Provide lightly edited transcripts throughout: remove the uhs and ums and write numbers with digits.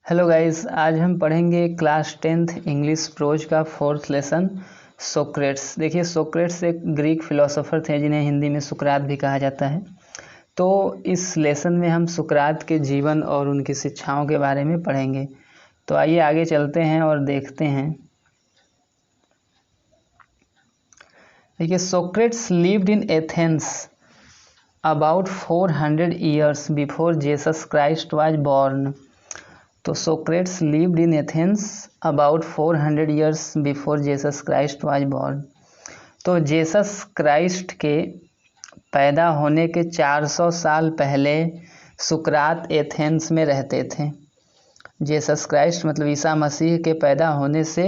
Hello guys, आज हम पढ़ेंगे क्लास 10th इंग्लिश प्रोज का 4th लेसन सोक्रेट्स। देखिए, सोक्रेट्स एक ग्रीक फिलोसोफर थे जिन्हें हिंदी में सुकरात भी कहा जाता है। तो इस लेसन में हम सुकरात के जीवन और उनकी शिक्षाओं के बारे में पढ़ेंगे। तो आइए आगे चलते हैं और देखते हैं। देखिए, Socrates lived in Athens about 400 years before Jesus Christ was born. तो Socrates lived in Athens about 400 years before Jesus Christ was born. तो जीसस क्राइस्ट के पैदा होने के 400 साल पहले सुकरात एथेंस में रहते थे। जीसस क्राइस्ट मतलब ईसा मसीह के पैदा होने से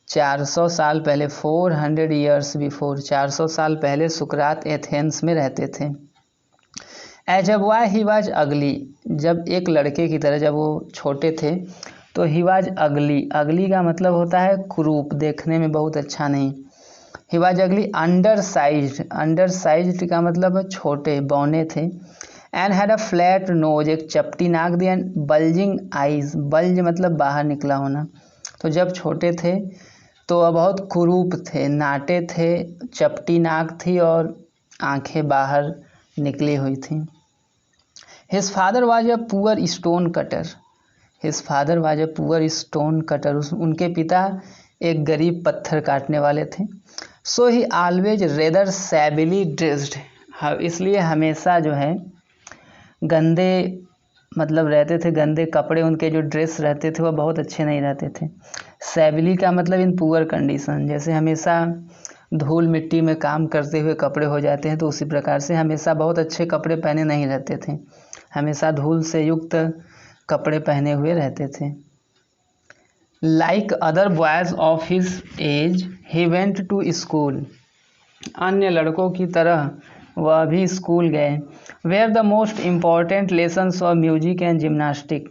400 साल पहले, 400 years बिफोर, 400 साल पहले सुकरात एथेंस में रहते थे। As a boy he was ugly, जब एक लड़के की तरह, जब वो छोटे थे तो ही वाज अगली। अगली का मतलब होता है कुरूप, देखने में बहुत अच्छा नहीं। ही वाज अगली, अंडर साइज्ड, अंडर साइज्ड का मतलब छोटे, बौने थे। And had a flat knows, एक चपटी नाक दी। एंड बल्जिंग आइज, बल्ज मतलब बाहर निकला होना। तो जब छोटे थे तो वह बहुत कुरूप थे, नाटे थे, चपटी नाक थी और आंखें बाहर निकली हुई थी। His father was a poor stone cutter, his father was a poor stone cutter, उनके पिता एक गरीब पत्थर काटने वाले थे। सो ही ऑलवेज रेदर सैबिली ड्रेस्ड, इसलिए हमेशा जो है गंदे मतलब रहते थे, गंदे कपड़े, उनके जो ड्रेस रहते थे वह बहुत अच्छे नहीं रहते थे। सैबिली का मतलब इन पुअर कंडीशन, जैसे हमेशा धूल मिट्टी में काम करते हुए कपड़े हो जाते हैं, तो उसी प्रकार से हमेशा बहुत अच्छे कपड़े पहने नहीं रहते थे, हमेशा धूल से युक्त कपड़े पहने हुए रहते थे। Like other boys of his age he went to school, अन्य लड़कों की तरह वह भी स्कूल गए। Where the most important lessons of music and gymnastic,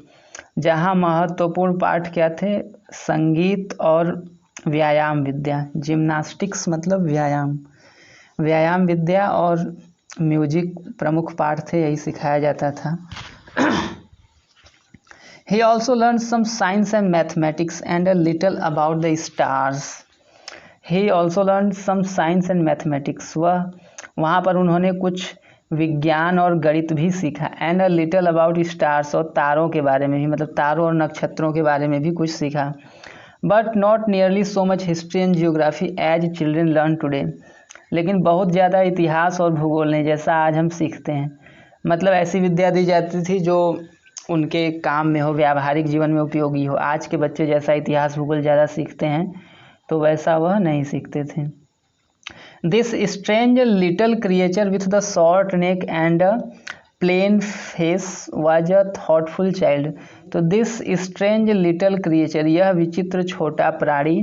जहाँ महत्वपूर्ण पाठ क्या थे, संगीत और व्यायाम विद्या। जिम्नास्टिक्स मतलब व्यायाम, व्यायाम विद्या और म्यूजिक प्रमुख पाठ थे, यही सिखाया जाता था। He also learned some science and mathematics and a little about the stars. He also learned some science and mathematics. वहाँ पर उन्होंने कुछ विज्ञान और गणित भी सीखा। And a little about stars, और तारों के बारे में भी, मतलब तारों और नक्षत्रों के बारे में भी कुछ सीखा। But not nearly so much history and geography as children learn today. लेकिन बहुत ज़्यादा इतिहास और भूगोल नहीं, जैसा आज हम सीखते हैं। मतलब ऐसी विद्या दी जाती थी जो उनके काम में हो, व्यावहारिक जीवन में उपयोगी हो। आज के बच्चे जैसा इतिहास भूगोल ज़्यादा सीखते हैं तो वैसा वह नहीं सीखते थे। This strange little creature with the short neck and plain face was a thoughtful child. तो दिस स्ट्रेंज लिटल क्रिएचर, यह विचित्र छोटा प्राणी,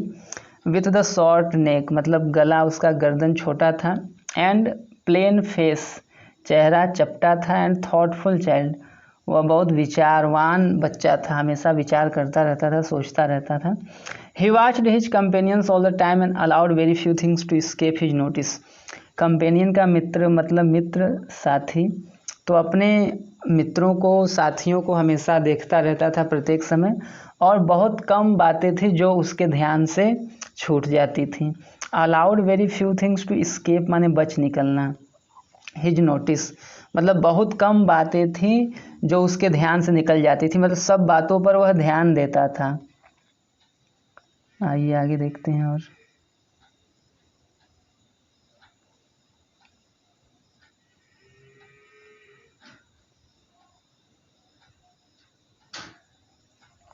विथ द शॉर्ट नेक मतलब गला, उसका गर्दन छोटा था, एंड प्लेन फेस चेहरा चपटा था, एंड थॉटफुल चाइल्ड वह बहुत विचारवान बच्चा था, हमेशा विचार करता रहता था, सोचता रहता था। He watched his companions all the time and allowed very few things to escape his notice. Companion का मित्र मतलब मित्र, साथी, तो अपने मित्रों को, साथियों को हमेशा देखता रहता था प्रत्येक समय, और बहुत कम बातें थी जो उसके ध्यान से छूट जाती थी। Allowed very few things to escape माने बच निकलना, हिज नोटिस मतलब बहुत कम बातें थी जो उसके ध्यान से निकल जाती थी, मतलब सब बातों पर वह ध्यान देता था। आइए आगे देखते हैं। और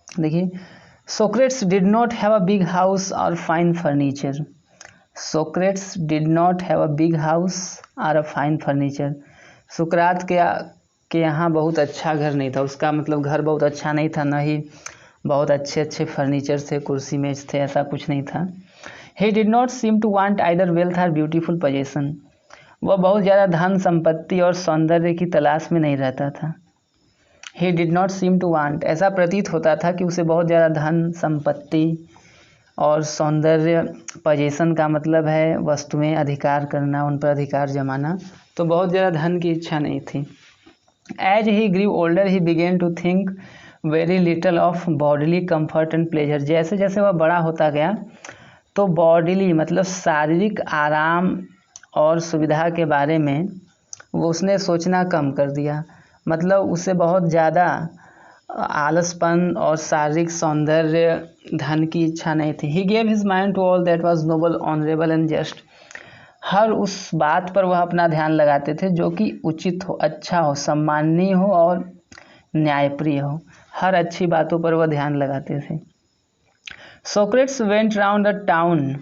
देखिए, Socrates did not have a big house और fine furniture. Socrates did not have a big house और अ फाइन फर्नीचर। सुकरात के यहाँ बहुत अच्छा घर नहीं था, उसका मतलब घर बहुत अच्छा नहीं था, न ही बहुत अच्छे अच्छे फर्नीचर थे, कुर्सी मेज थे, ऐसा कुछ नहीं था। He did not seem to want either wealth or beautiful possession, वह बहुत ज़्यादा धन संपत्ति और सौंदर्य की तलाश में नहीं रहता था। He did not seem to want, ऐसा प्रतीत होता था कि उसे बहुत ज़्यादा धन संपत्ति और सौंदर्य, पोजेसन का मतलब है वस्तुएं, अधिकार करना, उन पर अधिकार जमाना, तो बहुत ज़्यादा धन की इच्छा नहीं थी। As he grew older he began to think very little of bodily comfort and pleasure. जैसे जैसे वह बड़ा होता गया तो बॉडीली मतलब शारीरिक आराम और सुविधा के बारे में वो उसने सोचना कम कर दिया, मतलब उसे बहुत ज़्यादा आलसपन और शारीरिक सौंदर्य धन की इच्छा नहीं थी। He gave his mind to all that was noble honourable and just. हर उस बात पर वह अपना ध्यान लगाते थे जो कि उचित हो, अच्छा हो, सम्माननीय हो और न्यायप्रिय हो। हर अच्छी बातों पर वह ध्यान लगाते थे। Socrates went round the town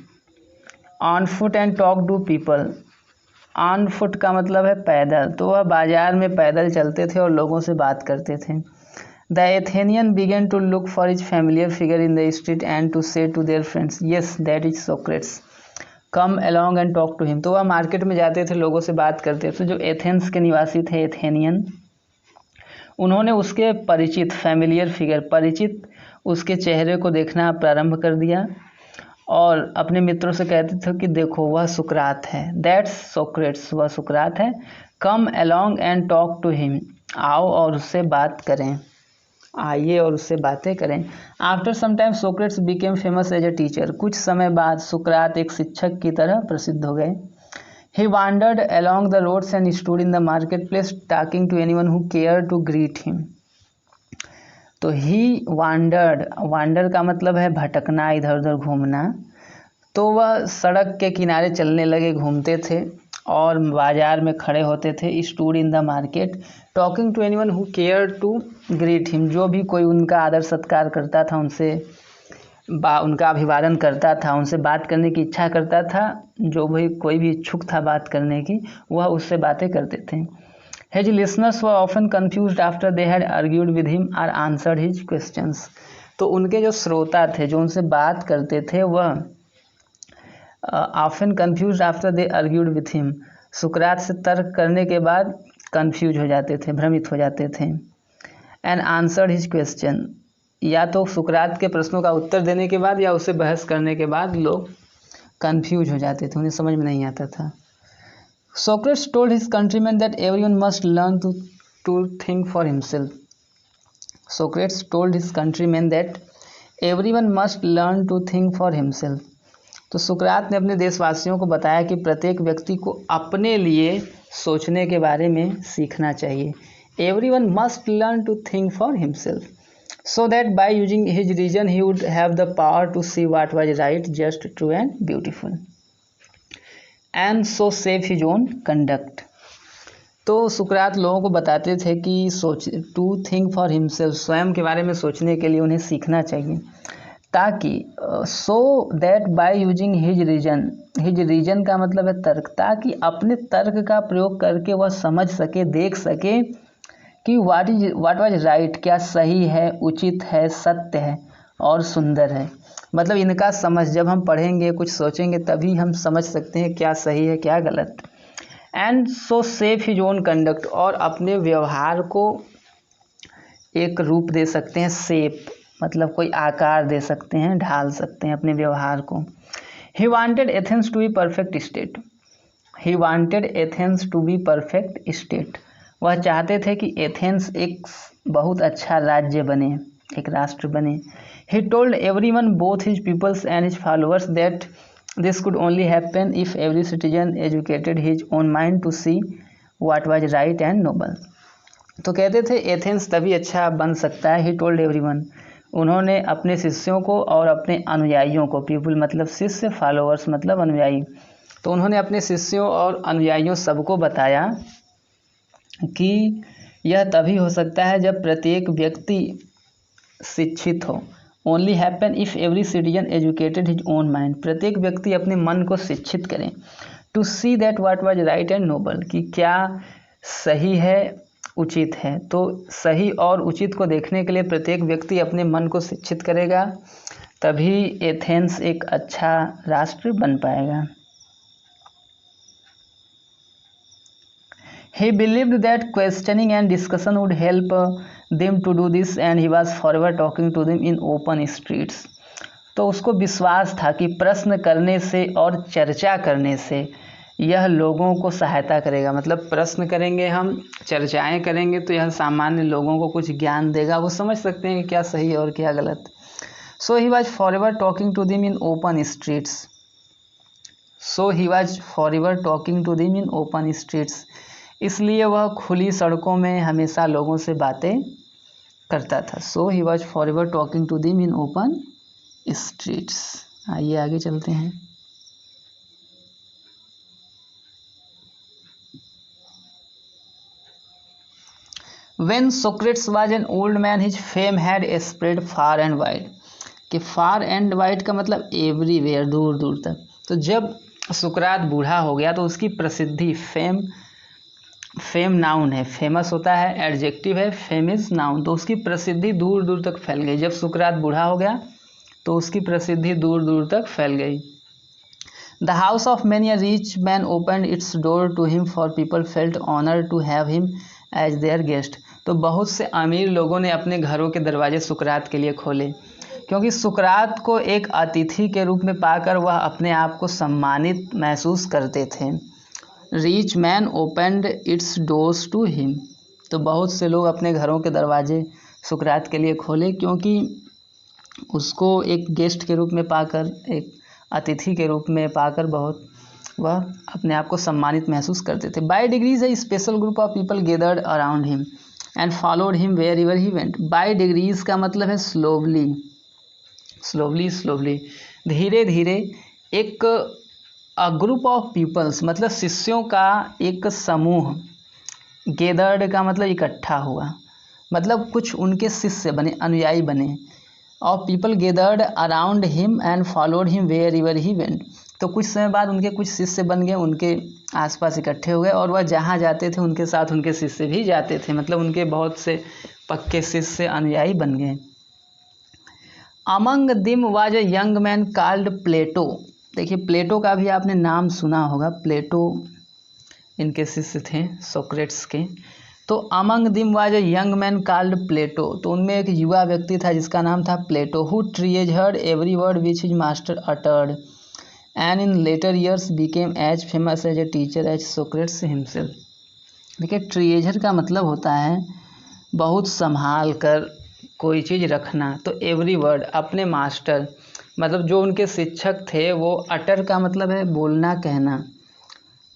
on foot and talk to people. On foot का मतलब है पैदल, तो वह बाजार में पैदल चलते थे और लोगों से बात करते थे। The Athenian began to look for his familiar figure in the street and to say to their friends, yes that is Socrates, come along and talk to him. तो वह मार्केट में जाते थे, लोगों से बात करते थे। जो एथेंस के निवासी थे एथेनियन, उन्होंने उसके परिचित फैमिलियर फिगर, परिचित उसके चेहरे को देखना प्रारंभ कर दिया और अपने मित्रों से कहते थे कि देखो वह सुकरात है, दैट्स सोक्रेट्स, वह सुकरात है। Come along and talk to him, आओ और उससे बात करें, आइए और उससे बातें करें। After some time Socrates became famous as a teacher. कुछ समय बाद सुकरात एक शिक्षक की तरह प्रसिद्ध हो गए। He wandered along the roads and stood in the market place talking to anyone who care to greet him. तो ही वांडर्ड, वांडर का मतलब है भटकना, इधर उधर घूमना। तो वह सड़क के किनारे चलने लगे, घूमते थे और बाजार में खड़े होते थे। Stood in the market talking to anyone who care to greet him, जो भी कोई उनका आदर सत्कार करता था, उनसे उनका अभिवादन करता था, उनसे बात करने की इच्छा करता था, जो भी कोई भी इच्छुक था बात करने की, वह उससे बातें करते थे। His listeners were often confused after they had argued with him और आंसर्ड हिज क्वेश्चंस। तो उनके जो श्रोता थे, जो उनसे बात करते थे, वह often confused after they argued with him, सुकरात से तर्क करने के बाद कन्फ्यूज हो जाते थे, भ्रमित हो जाते थे। एंड आंसर्ड हिज क्वेश्चन, या तो सुकरात के प्रश्नों का उत्तर देने के बाद या उससे बहस करने के बाद लोग कन्फ्यूज हो जाते थे, उन्हें समझ में नहीं आता था। Socrates told his countryman that everyone must learn to think for himself. Socrates told his countryman that everyone must learn to think for himself. तो सुकरात ने अपने देशवासियों को बताया कि प्रत्येक व्यक्ति को अपने लिए सोचने के बारे में सीखना चाहिए। Everyone must learn to think for himself so that by using his reason he would have the power to see what was right, just, true and beautiful and so save his own conduct। तो सुकरात लोगों को बताते थे कि to think for himself, स्वयं के बारे में सोचने के लिए उन्हें सीखना चाहिए, ताकि so that by using his reason का मतलब है तर्क, ताकि अपने तर्क का प्रयोग करके वह समझ सके, देख सके कि व्हाट वाज राइट, क्या सही है, उचित है, सत्य है और सुंदर है। मतलब इनका समझ, जब हम पढ़ेंगे, कुछ सोचेंगे, तभी हम समझ सकते हैं क्या सही है, क्या गलत। And so safe his own conduct, और अपने व्यवहार को एक रूप दे सकते हैं, सेप मतलब कोई आकार दे सकते हैं, ढाल सकते हैं अपने व्यवहार को। He wanted Athens to be perfect state, he wanted Athens to be perfect state, वह चाहते थे कि एथेंस एक बहुत अच्छा राज्य बने, एक राष्ट्र बने। He told everyone, both his peoples and his followers, that this could only happen if every citizen educated his own mind to see what was right and noble. तो कहते थे एथेंस तभी अच्छा बन सकता है। ही टोल्ड एवरीवन, उन्होंने अपने शिष्यों को और अपने अनुयायियों को, पीपल मतलब शिष्य, फॉलोअर्स मतलब अनुयायी, तो उन्होंने अपने शिष्यों और अनुयायियों सबको बताया कि यह तभी हो सकता है जब प्रत्येक व्यक्ति शिक्षित हो। Only happen if every citizen educated his own mind, प्रत्येक व्यक्ति अपने मन को शिक्षित करें। To see that what was right and noble, कि क्या सही है, उचित है। तो सही और उचित को देखने के लिए प्रत्येक व्यक्ति अपने मन को शिक्षित करेगा, तभी एथेंस एक अच्छा राष्ट्र बन पाएगा। He believed that questioning and discussion would help them to do this and he was forever talking to them in open streets। तो उसको विश्वास था कि प्रश्न करने से और चर्चा करने से यह लोगों को सहायता करेगा, मतलब प्रश्न करेंगे हम, चर्चाएं करेंगे तो यह सामान्य लोगों को कुछ ज्ञान देगा, वो समझ सकते हैं कि क्या सही है और क्या गलत। So he was for ever talking to them in open streets. So he was for ever talking to them in open streets, इसलिए वह खुली सड़कों में हमेशा लोगों से बातें करता था। So he was for ever talking to them in open streets. आइए आगे चलते हैं। When Socrates was an old man, his fame had spread far and wide। कि far and wide का मतलब एवरीवेयर, दूर दूर तक। तो जब सुकरात बूढ़ा हो गया तो उसकी प्रसिद्धि, फेम नाउन है, फेमस होता है, एडजेक्टिव है, फेम इज नाउन, तो उसकी प्रसिद्धि दूर दूर तक फैल गई। जब सुकरात बूढ़ा हो गया तो उसकी प्रसिद्धि दूर दूर तक फैल गई। The house of many a rich man opened its door to him, for people felt honour to have him as their guest. तो बहुत से अमीर लोगों ने अपने घरों के दरवाजे सुकरात के लिए खोले, क्योंकि सुकरात को एक अतिथि के रूप में पाकर वह अपने आप को सम्मानित महसूस करते थे। Rich man opened its doors to him, तो बहुत से लोग अपने घरों के दरवाजे सुकरात के लिए खोले, क्योंकि उसको एक गेस्ट के रूप में पाकर, एक अतिथि के रूप में पाकर वह अपने आप को सम्मानित महसूस करते थे। By degrees a special group of people gathered around him and followed him wherever he went. By degrees का मतलब है स्लोवली, धीरे धीरे। एक ग्रुप ऑफ पीपल्स मतलब शिष्यों का एक समूह, गेदर्ड का मतलब इकट्ठा हुआ, मतलब कुछ उनके शिष्य बने, अनुयायी बने। Of people gathered around him and followed him wherever he went, तो कुछ समय बाद उनके कुछ शिष्य बन गए, उनके आसपास इकट्ठे हो गए, और वह जहाँ जाते थे उनके साथ उनके शिष्य भी जाते थे, मतलब उनके बहुत से पक्के शिष्य अनुयायी बन गए। Among them was a young man called Plato. देखिए प्लेटो का भी आपने नाम सुना होगा, प्लेटो इनके शिष्य थे सोक्रेट्स के। तो among them was a young man called Plato, तो उनमें एक युवा व्यक्ति था जिसका नाम था Plato, who treasured every word which his master uttered and in later years became as famous as a teacher as Socrates himself. देखिए ट्रेजर का मतलब होता है बहुत संभाल कर कोई चीज़ रखना, तो एवरी वर्ड अपने मास्टर मतलब जो उनके शिक्षक थे, वो अटर का मतलब है बोलना, कहना।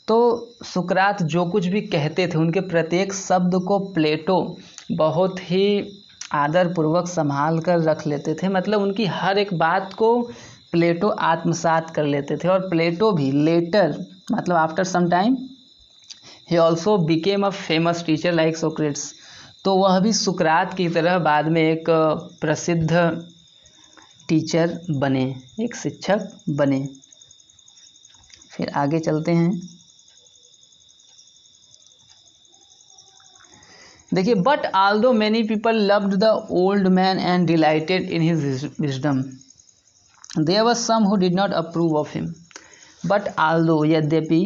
तो सुकरात जो कुछ भी कहते थे उनके प्रत्येक शब्द को प्लेटो बहुत ही आदरपूर्वक संभाल कर रख लेते थे, मतलब उनकी हर एक बात को प्लेटो आत्मसात कर लेते थे। और प्लेटो भी लेटर मतलब after some time he also became a famous teacher like Socrates, तो वह भी सुकरात की तरह बाद में एक प्रसिद्ध टीचर बने, एक शिक्षक बने। फिर आगे चलते हैं। देखिए but although many people loved the old man and delighted in his wisdom, there was some who did not approve of him. But although यद्यपि,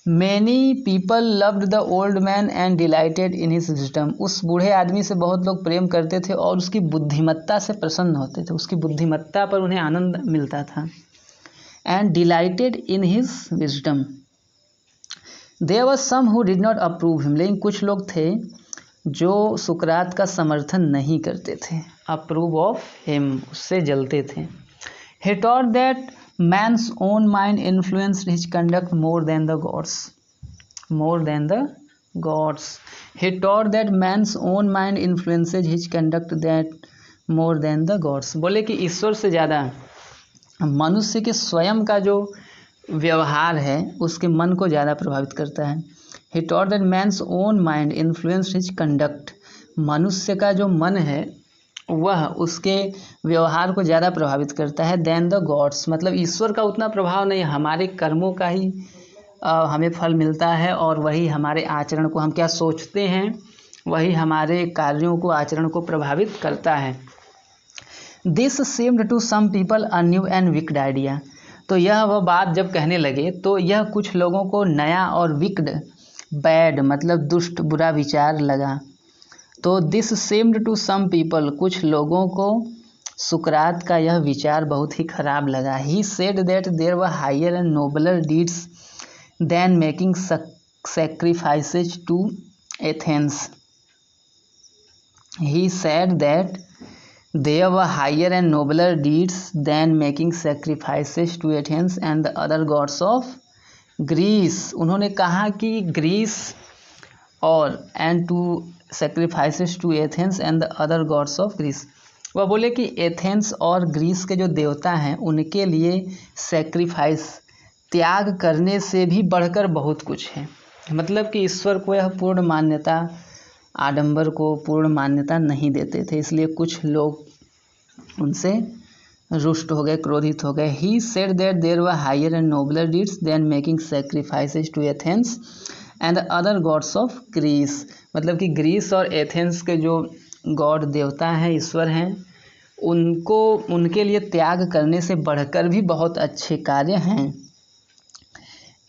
many people loved the old man and delighted in his wisdom, उस बूढ़े आदमी से बहुत लोग प्रेम करते थे और उसकी बुद्धिमत्ता से प्रसन्न होते थे, उसकी बुद्धिमत्ता पर उन्हें आनंद मिलता था। And delighted in his wisdom, there was some who did not approve him, लेकिन कुछ लोग थे जो सुकरात का समर्थन नहीं करते थे, अप्रूव ऑफ हिम, उससे जलते थे। He taught that man's own mind influenced his conduct more than the gods, more than the gods. He taught that man's own mind influences his conduct that more than the gods, बोले कि ईश्वर से ज़्यादा मनुष्य के स्वयं का जो व्यवहार है उसके मन को ज़्यादा प्रभावित करता है। He taught that man's own mind influenced his conduct, मनुष्य का जो मन है वह उसके व्यवहार को ज़्यादा प्रभावित करता है। देन द गॉड्स मतलब ईश्वर का उतना प्रभाव नहीं, हमारे कर्मों का ही हमें फल मिलता है, और वही हमारे आचरण को, हम क्या सोचते हैं वही हमारे कार्यों को, आचरण को प्रभावित करता है। This seemed to some people a new and wicked idea, तो यह वह बात जब कहने लगे तो यह कुछ लोगों को नया और विक्ड, बैड मतलब दुष्ट, बुरा विचार लगा। तो this seemed to some people, कुछ लोगों को सुकरात का यह विचार बहुत ही खराब लगा। He said that there were higher and nobler deeds than making sacrifices to Athens. He said that there were higher and nobler deeds than making sacrifices to Athens and the other gods of Greece. उन्होंने कहा कि Greece और and to sacrifices to Athens and the other gods of Greece. वह बोले कि Athens और Greece के जो देवता हैं उनके लिए सेक्रीफाइस त्याग करने से भी बढ़कर बहुत कुछ है। मतलब कि ईश्वर को यह पूर्ण मान्यता, आडंबर को पूर्ण मान्यता नहीं देते थे, इसलिए कुछ लोग उनसे रुष्ट हो गए, क्रोधित हो गए। He said that there were higher and nobler deeds than making sacrifices to Athens and other gods of Greece. मतलब कि ग्रीस और एथेंस के जो गॉड देवता हैं, ईश्वर हैं, उनके लिए त्याग करने से बढ़कर भी बहुत अच्छे कार्य हैं।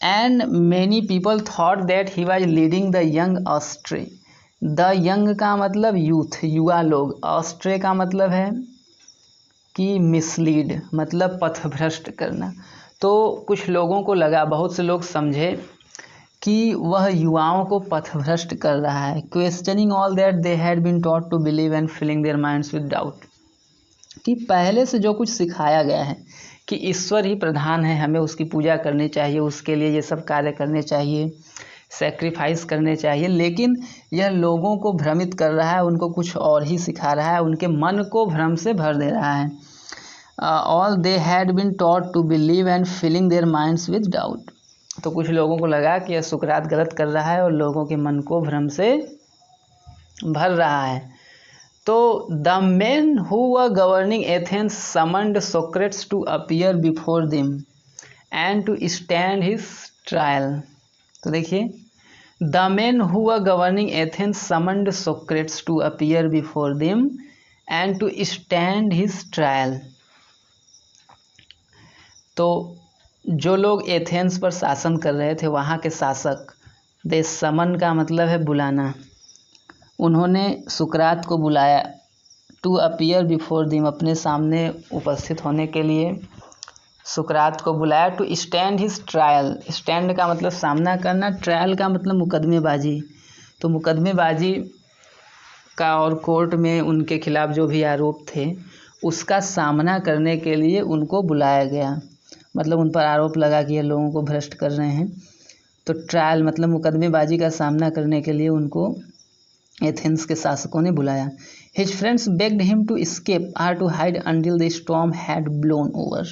And many people thought that he was leading the young astray. The young का मतलब यूथ, युवा लोग। ऑस्ट्रे का मतलब है कि मिसलीड, मतलब पथभ्रष्ट करना। तो कुछ लोगों को लगा, बहुत से लोग समझे कि वह युवाओं को पथभ्रष्ट कर रहा है। Questioning all that they had been taught to believe and filling their minds with doubt. कि पहले से जो कुछ सिखाया गया है कि ईश्वर ही प्रधान है, हमें उसकी पूजा करनी चाहिए, उसके लिए ये सब कार्य करने चाहिए, सेक्रीफाइस करने चाहिए, लेकिन यह लोगों को भ्रमित कर रहा है, उनको कुछ और ही सिखा रहा है, उनके मन को भ्रम से भर दे रहा है। All they had been taught to believe and filling their minds with doubt. तो कुछ लोगों को लगा कि यह सुकरात गलत कर रहा है और लोगों के मन को भ्रम से भर रहा है। तो the men who were governing Athens summoned Socrates to appear before them and to stand his trial. तो देखिए, the men who were governing Athens summoned Socrates to appear before them and to stand his trial. तो जो लोग Athens पर शासन कर रहे थे, वहाँ के शासक, दे समन का मतलब है बुलाना, उन्होंने सुकरात को बुलाया, टू अपीयर बिफोर दिम, अपने सामने उपस्थित होने के लिए सुकरात को बुलाया। To stand his trial, stand का मतलब सामना करना, ट्रायल का मतलब मुकदमेबाजी। तो मुकदमेबाजी का और कोर्ट में उनके खिलाफ जो भी आरोप थे उसका सामना करने के लिए उनको बुलाया गया। मतलब उन पर आरोप लगा कि ये लोगों को भ्रष्ट कर रहे हैं, तो ट्रायल मतलब मुकदमेबाजी का सामना करने के लिए उनको एथेंस के शासकों ने बुलाया। His friends begged him to escape or to hide until the storm had blown over.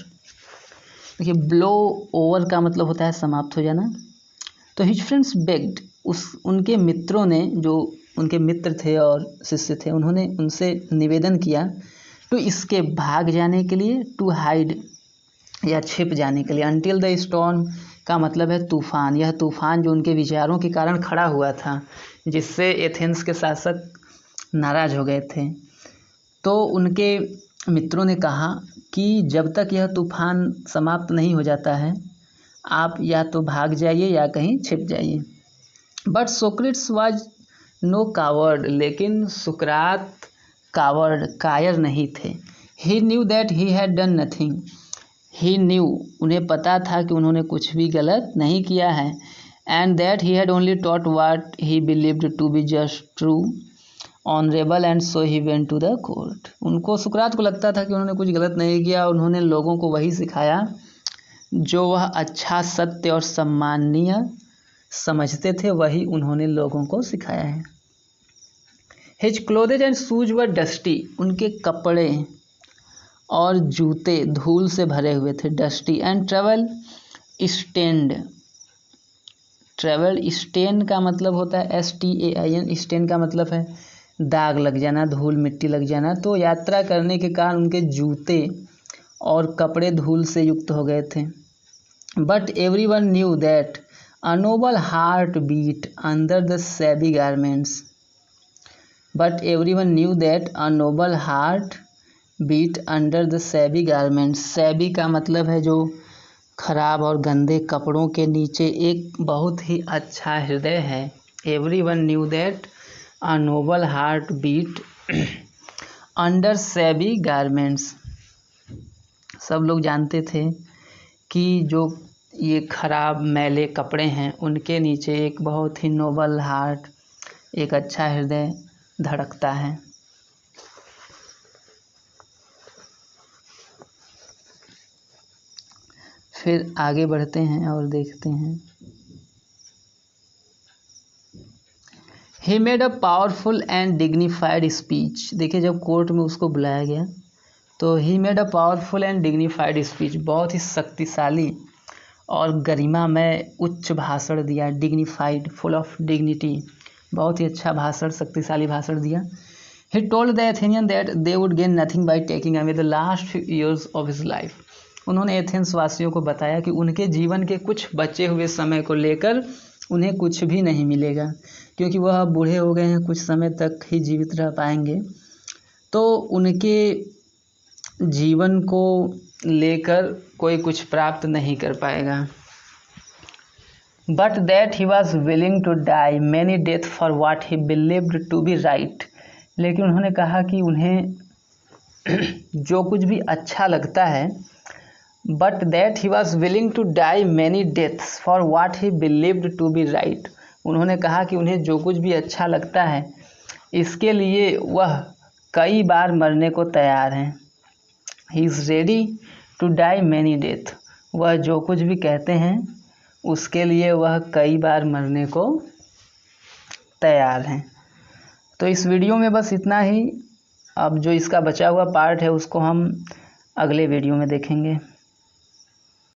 देखिए, ब्लो ओवर का मतलब होता है समाप्त हो जाना। तो हिज फ्रेंड्स बेग्ड, उनके मित्रों ने, जो उनके मित्र थे और शिष्य थे, उन्होंने उनसे निवेदन किया टू एस्केप, भाग जाने के लिए, टू हाइड या छिप जाने के लिए। अंटिल द स्टॉर्म का मतलब है तूफान। यह तूफान जो उनके विचारों के कारण खड़ा हुआ था, जिससे एथेंस के शासक नाराज हो गए थे, तो उनके मित्रों ने कहा कि जब तक यह तूफान समाप्त नहीं हो जाता है, आप या तो भाग जाइए या कहीं छिप जाइए। But Socrates was no coward, लेकिन सुकरात कावर्ड, कायर नहीं थे। He knew that he had done nothing, he knew, उन्हें पता था कि उन्होंने कुछ भी गलत नहीं किया है, and that he had only taught what he believed to be just true honourable and so he went to the court. उनको, सुकरात को लगता था कि उन्होंने कुछ गलत नहीं किया, उन्होंने लोगों को वही सिखाया जो वह अच्छा, सत्य और सम्माननीय समझते थे, वही उन्होंने लोगों को सिखाया है। His clothes and shoes were dusty, उनके कपड़े और जूते धूल से भरे हुए थे, dusty. And travel stained, travel stain का मतलब होता है STAIN, स्टेन का मतलब है दाग लग जाना, धूल मिट्टी लग जाना। तो यात्रा करने के कारण उनके जूते और कपड़े धूल से युक्त हो गए थे। But everyone knew that a noble heart beat under the shabby garments. But everyone knew that a noble heart beat under the shabby garments. Shabby का मतलब है जो खराब और गंदे कपड़ों के नीचे एक बहुत ही अच्छा हृदय है। Everyone knew that a noble heart beat under shabby garments. सब लोग जानते थे कि जो ये खराब मैले कपड़े हैं उनके नीचे एक बहुत ही नोबल हार्ट, एक अच्छा हृदय धड़कता है। फिर आगे बढ़ते हैं और देखते हैं। He made a powerful and dignified speech. देखिए जब कोर्ट में उसको बुलाया गया तो he made a powerful and dignified speech, बहुत ही शक्तिशाली और गरिमामय उच्च भाषण दिया। डिग्निफाइड, फुल ऑफ डिग्निटी, बहुत ही अच्छा भाषण, शक्तिशाली भाषण दिया। He told the Athenian that they would gain nothing by taking away the last few years of his life. उन्होंने एथेंस वासियों को बताया कि उनके जीवन के कुछ बचे हुए समय को लेकर उन्हें कुछ भी नहीं मिलेगा, क्योंकि वह अब बूढ़े हो गए हैं, कुछ समय तक ही जीवित रह पाएंगे, तो उनके जीवन को लेकर कोई कुछ प्राप्त नहीं कर पाएगा। But that he was willing to die many death for what he believed to be right. लेकिन उन्होंने कहा कि उन्हें जो कुछ भी अच्छा लगता है, but that he was willing to die many deaths for what he believed to be right. उन्होंने कहा कि उन्हें जो कुछ भी अच्छा लगता है इसके लिए वह कई बार मरने को तैयार हैं। He is ready to die many death. वह जो कुछ भी कहते हैं उसके लिए वह कई बार मरने को तैयार हैं। तो इस वीडियो में बस इतना ही। अब जो इसका बचा हुआ पार्ट है उसको हम अगले वीडियो में देखेंगे।